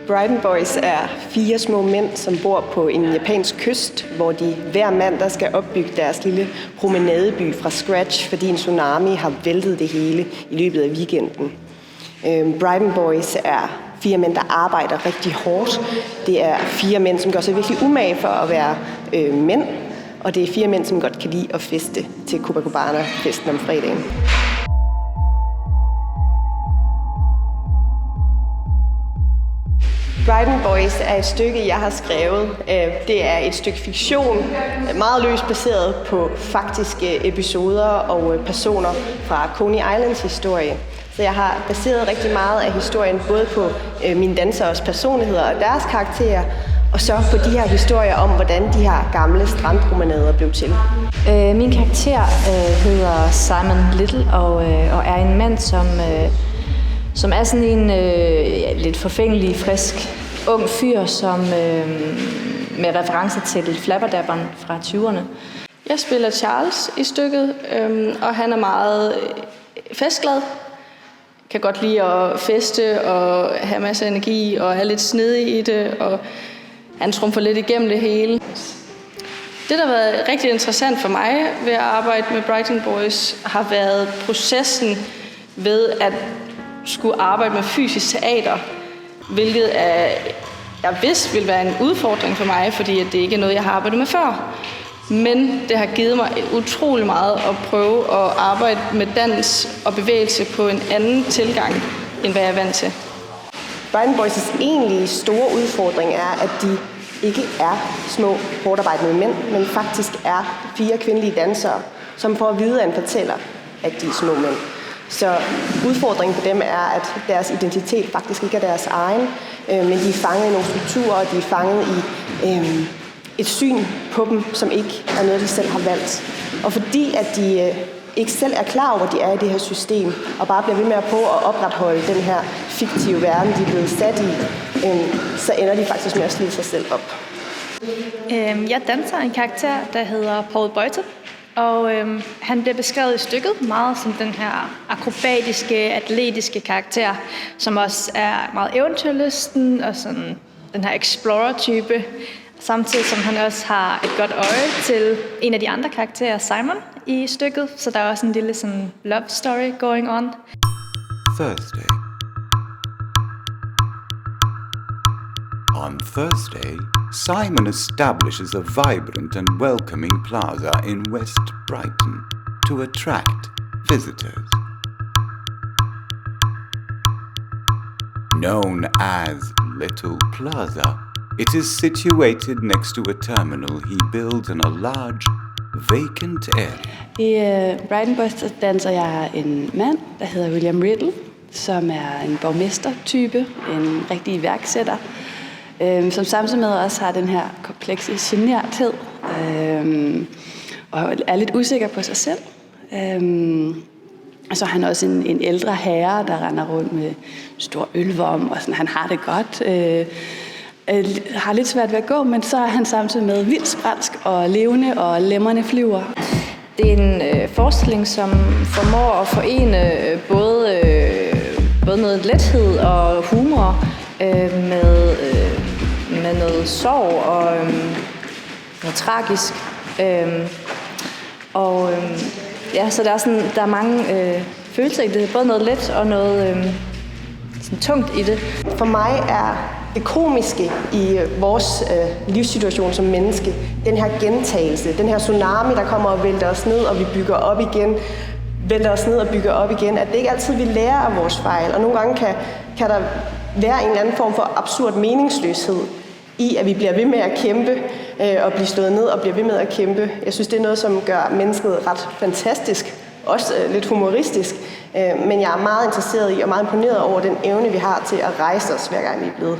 Brighton Boys er 4 små mænd, som bor på en japansk kyst, hvor de hver mandag skal opbygge deres lille promenadeby fra scratch, fordi en tsunami har væltet det hele i løbet af weekenden. Brighton Boys er 4 mænd, der arbejder rigtig hårdt. Det er 4 mænd, som gør sig virkelig umage for at være mænd, og det er 4 mænd, som godt kan lide at feste til Copacabana-festen om fredagen. Brighton Boys er et stykke, jeg har skrevet. Det er et stykke fiktion, meget løst baseret på faktiske episoder og personer fra Coney Islands historie. Så jeg har baseret rigtig meget af historien både på mine danseres personligheder og deres karakterer, og så på de her historier om, hvordan de her gamle strandpromenader blev til. Min karakter hedder Simon Little og er en mand, som er sådan en lidt forfængelig, frisk, ung fyr, som med referencer til flapperdabberen fra 20'erne. Jeg spiller Charles i stykket, og han er meget festglad. Kan godt lide at feste og have masser af energi og er lidt snedig i det, og han trumfer lidt igennem det hele. Det, der har været rigtig interessant for mig ved at arbejde med Brighton Boys, har været processen ved at skulle arbejde med fysisk teater, hvilket jeg vidste ville være en udfordring for mig, fordi det ikke er noget, jeg har arbejdet med før. Men det har givet mig utrolig meget at prøve at arbejde med dans og bevægelse på en anden tilgang, end hvad jeg er vant til. Brighton Boys' egentlige store udfordring er, at de ikke er små, hårdarbejdende mænd, men faktisk er 4 kvindelige dansere, som får at vide af en fortæller, at de er små mænd. Så udfordringen for dem er, at deres identitet faktisk ikke er deres egen, men de er fanget i nogle strukturer, og de er fanget i et syn på dem, som ikke er noget, de selv har valgt. Og fordi at de ikke selv er klar over, at de er i det her system, og bare bliver ved med at prøve at opretholde den her fiktive verden, de er blevet sat i, så ender de faktisk med at slide sig selv op. Jeg danser en karakter, der hedder Paul Bøjte, og han bliver beskrevet i stykket meget som den her akrobatiske, atletiske karakter, som også er meget eventyrlysten og sådan den her explorer-type, samtidig som han også har et godt øje til en af de andre karakterer, Simon, i stykket, så der er også en lille sådan love story going on. Thursday. On Thursday, Simon establishes a vibrant and welcoming plaza in West Brighton to attract visitors. Known as Little Plaza, it is situated next to a terminal he builds in a large, vacant area. I Brighton Boys danser jeg en mand, der hedder William Riddle, som er en borgmestertype, en rigtig iværksætter, som samtidig med også har den her komplekse generthed, og er lidt usikker på sig selv. Og så er han også en ældre herre, der render rundt med stor ølvorm, og sådan, han har det godt. Har lidt svært ved at gå, men så er han samtidig med vildt sprælsk og levende, og lemmerne flyver. Det er en forestilling, som formår at forene både noget lethed og humor med noget sorg og noget tragisk. Så der er mange følelser i det, både noget let og noget sådan tungt i det. For mig er det komiske i vores livssituation som menneske, den her gentagelse, den her tsunami, der kommer og vælter os ned, og vi bygger op igen, vælter os ned og bygger op igen, at det ikke altid vi lærer af vores fejl, og nogle gange kan der være en eller anden form for absurd meningsløshed i, at vi bliver ved med at kæmpe og blive slået ned og bliver ved med at kæmpe. Jeg synes, det er noget, som gør mennesket ret fantastisk, også lidt humoristisk, men jeg er meget interesseret i og meget imponeret over den evne, vi har til at rejse os, hver gang vi er blevet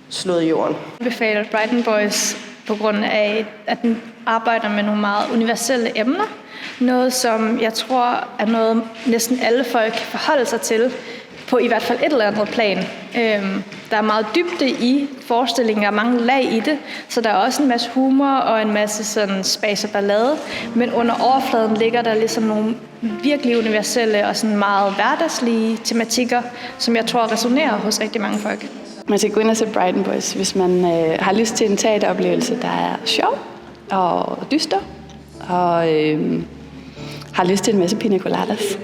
slået i jorden. Jeg befaler Brighton Boys på grund af, at den arbejder med nogle meget universelle emner. Noget, som jeg tror er noget, næsten alle folk kan forholde sig til, på i hvert fald et eller andet plan. Der er meget dybde i forestillingen, og mange lag i det, så der er også en masse humor og en masse sådan spas og ballade, men under overfladen ligger der ligesom nogle virkelig universelle og sådan meget hverdagslige tematikker, som jeg tror resonerer hos rigtig mange folk. Man skal gå ind og se Brighton Boys, hvis man har lyst til en teateroplevelse, der er sjov og dyster, og har lyst til en masse pina coladas.